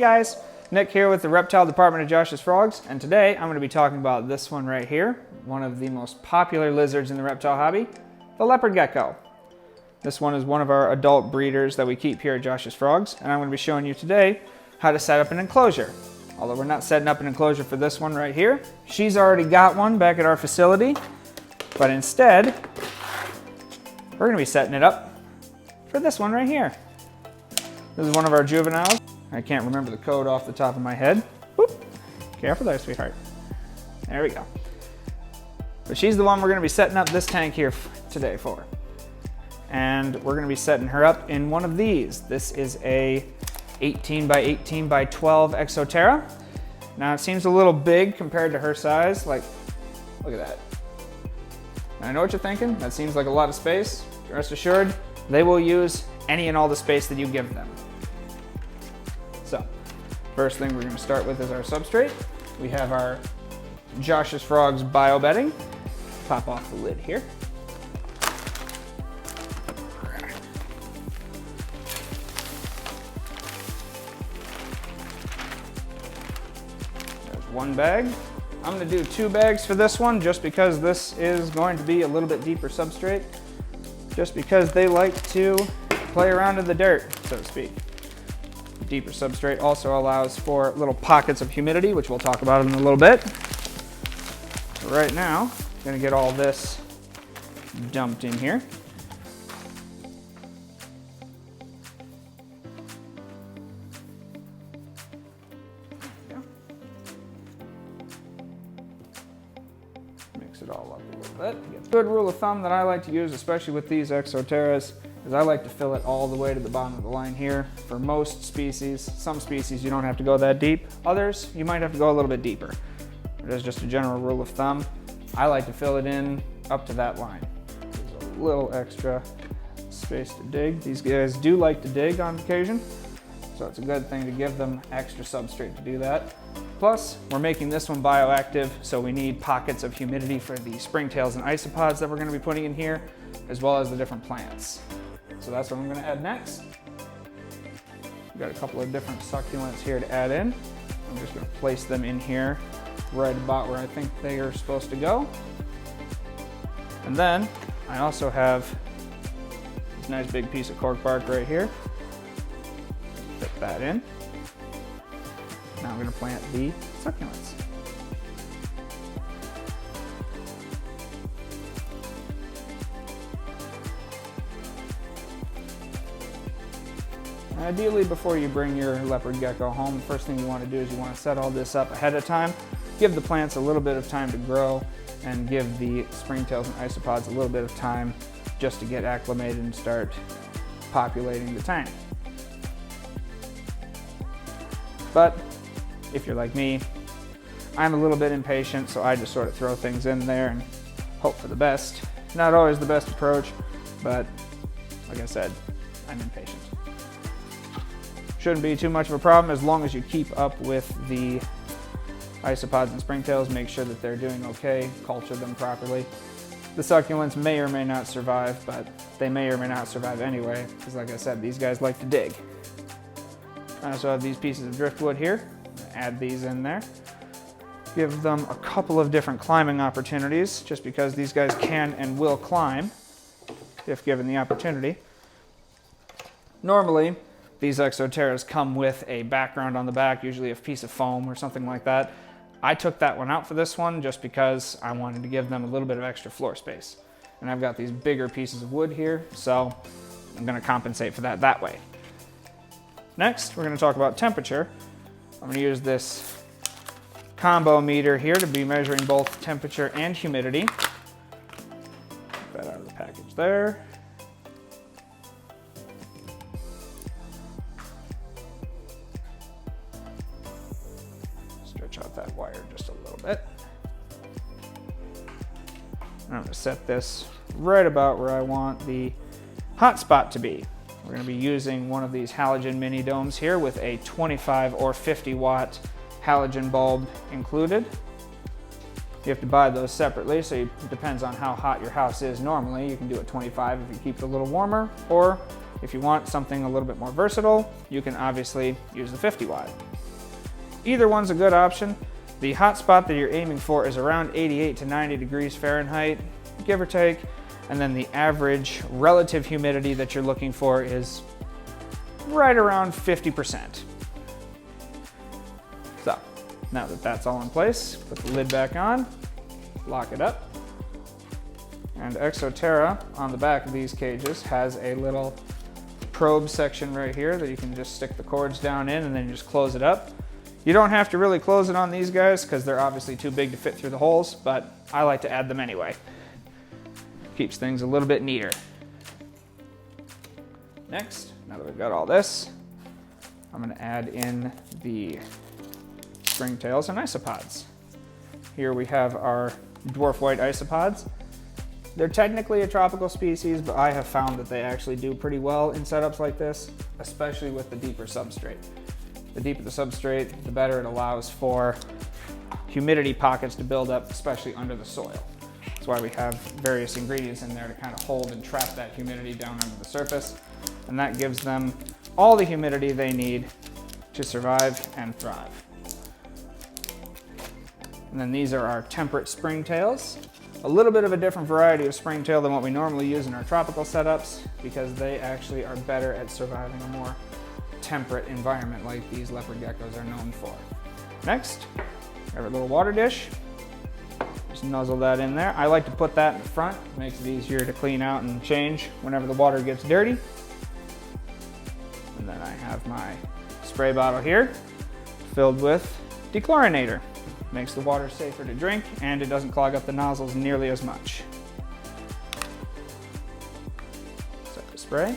guys, Nick here with the reptile department of Josh's Frogs, and today I'm going to be talking about this one right here, one of the most popular lizards in the reptile hobby, the leopard gecko. This one is one of our adult breeders that we keep here at Josh's Frogs, and I'm going to be showing you today how to set up an enclosure. Although we're not setting up an enclosure for this one right here. She's already got one back at our facility, but instead, we're going to be setting it up for this one right here. This is one of our juveniles. I can't remember the code off the top of my head. Whoop. Careful there, sweetheart. There we go. But she's the one we're going to be setting up this tank here today for. And we're going to be setting her up in one of these. This is a 18 by 18 by 12 Exoterra. Now it seems a little big compared to her size. Like, look at that. And I know what you're thinking. That seems like a lot of space. Rest assured, they will use any and all the space that you give them. So, first thing we're going to start with is our substrate. We have our Josh's Frogs bio bedding. Pop off the lid here. There's one bag. I'm going to do 2 bags for this one just because this is going to be a little bit deeper substrate. Just because they like to play around in the dirt, so to speak. Deeper substrate also allows for little pockets of humidity, which we'll talk about in a little bit. So right now, I'm going to get all this dumped in here. There we go. Mix it all up a little bit. A good rule of thumb that I like to use, especially with these Exoterras, is I like to fill it all the way to the bottom of the line here. For most species, some species you don't have to go that deep. Others, you might have to go a little bit deeper. But as just a general rule of thumb, I like to fill it in up to that line. There's a little extra space to dig. These guys do like to dig on occasion, so it's a good thing to give them extra substrate to do that. Plus, we're making this one bioactive, so we need pockets of humidity for the springtails and isopods that we're going to be putting in here, as well as the different plants. So that's what I'm going to add next. We've got a couple of different succulents here to add in. I'm just going to place them in here right about where I think they are supposed to go. And then I also have this nice big piece of cork bark right here. Fit that in. Now I'm going to plant the succulents. Ideally, before you bring your leopard gecko home, the first thing you want to do is you want to set all this up ahead of time. Give the plants a little bit of time to grow and give the springtails and isopods a little bit of time just to get acclimated and start populating the tank. But if you're like me, I'm a little bit impatient, so I just sort of throw things in there and hope for the best. Not always the best approach, but like I said, I'm impatient. Shouldn't be too much of a problem as long as you keep up with the isopods and springtails, make sure that they're doing okay, culture them properly. The succulents may or may not survive, but they may or may not survive anyway, because like I said, these guys like to dig. I also have these pieces of driftwood here. Add these in there. Give them a couple of different climbing opportunities, just because these guys can and will climb if given the opportunity. Normally, these Exoterras come with a background on the back, usually a piece of foam or something like that. I took that one out for this one just because I wanted to give them a little bit of extra floor space. And I've got these bigger pieces of wood here, so I'm going to compensate for that way. Next, we're going to talk about temperature. I'm going to use this combo meter here to be measuring both temperature and humidity. Get that out of the package there. Stretch out that wire just a little bit. I'm going to set this right about where I want the hot spot to be. We're going to be using one of these halogen mini domes here with a 25 or 50 watt halogen bulb included. You have to buy those separately, so it depends on how hot your house is normally. You can do a 25 if you keep it a little warmer, or if you want something a little bit more versatile, you can obviously use the 50 watt. either one's a good option. The hot spot that you're aiming for is around 88 to 90 degrees Fahrenheit, give or take. And then the average relative humidity that you're looking for is right around 50%. So now that that's all in place, put the lid back on, lock it up. And Exoterra on the back of these cages has a little probe section right here that you can just stick the cords down in and then just close it up. You don't have to really close it on these guys because they're obviously too big to fit through the holes, but I like to add them anyway. Keeps things a little bit neater. Next, now that we've got all this, I'm going to add in the springtails and isopods. Here we have our dwarf white isopods. They're technically a tropical species, but I have found that they actually do pretty well in setups like this, especially with the deeper substrate. The deeper the substrate, the better it allows for humidity pockets to build up, especially under the soil. That's why we have various ingredients in there to kind of hold and trap that humidity down under the surface. And that gives them all the humidity they need to survive and thrive. And then these are our temperate springtails. A little bit of a different variety of springtail than what we normally use in our tropical setups because they actually are better at surviving a more temperate environment like these leopard geckos are known for. Next, we have our little water dish. Just nuzzle that in there. I like to put that in the front. It makes it easier to clean out and change whenever the water gets dirty. And then I have my spray bottle here filled with dechlorinator. Makes the water safer to drink and it doesn't clog up the nozzles nearly as much. Set the spray.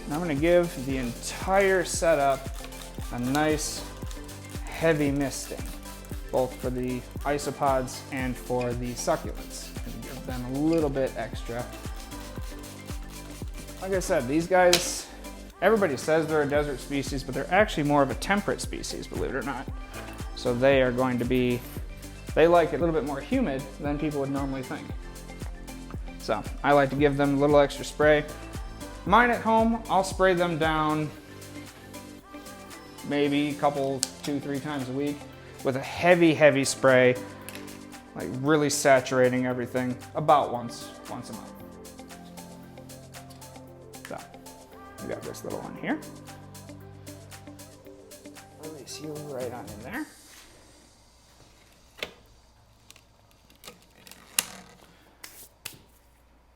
And I'm going to give the entire setup a nice heavy misting, both for the isopods and for the succulents, and give them a little bit extra. Like I said, these guys, everybody says they're a desert species, but they're actually more of a temperate species, believe it or not. So they are going to be, they like it a little bit more humid than people would normally think. So I like to give them a little extra spray. Mine at home, I'll spray them down maybe a couple, 2-3 times a week with a heavy spray, like really saturating everything about once a month. So we got this little one here. Release you right on in there.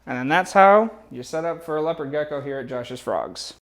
And then that's how you set up for a leopard gecko here at Josh's Frogs.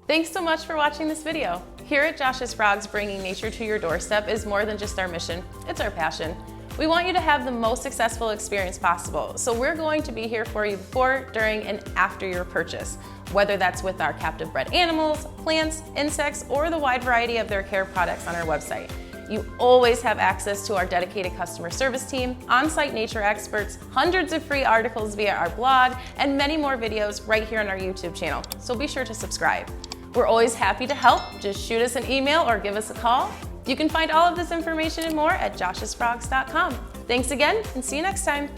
Thanks so much for watching this video. Here at Josh's Frogs, bringing nature to your doorstep is more than just our mission, it's our passion. We want you to have the most successful experience possible, so we're going to be here for you before, during, and after your purchase, whether that's with our captive-bred animals, plants, insects, or the wide variety of their care products on our website. You always have access to our dedicated customer service team, on-site nature experts, hundreds of free articles via our blog, and many more videos right here on our YouTube channel, so be sure to subscribe. We're always happy to help. Just shoot us an email or give us a call. You can find all of this information and more at joshsfrogs.com. Thanks again, and see you next time.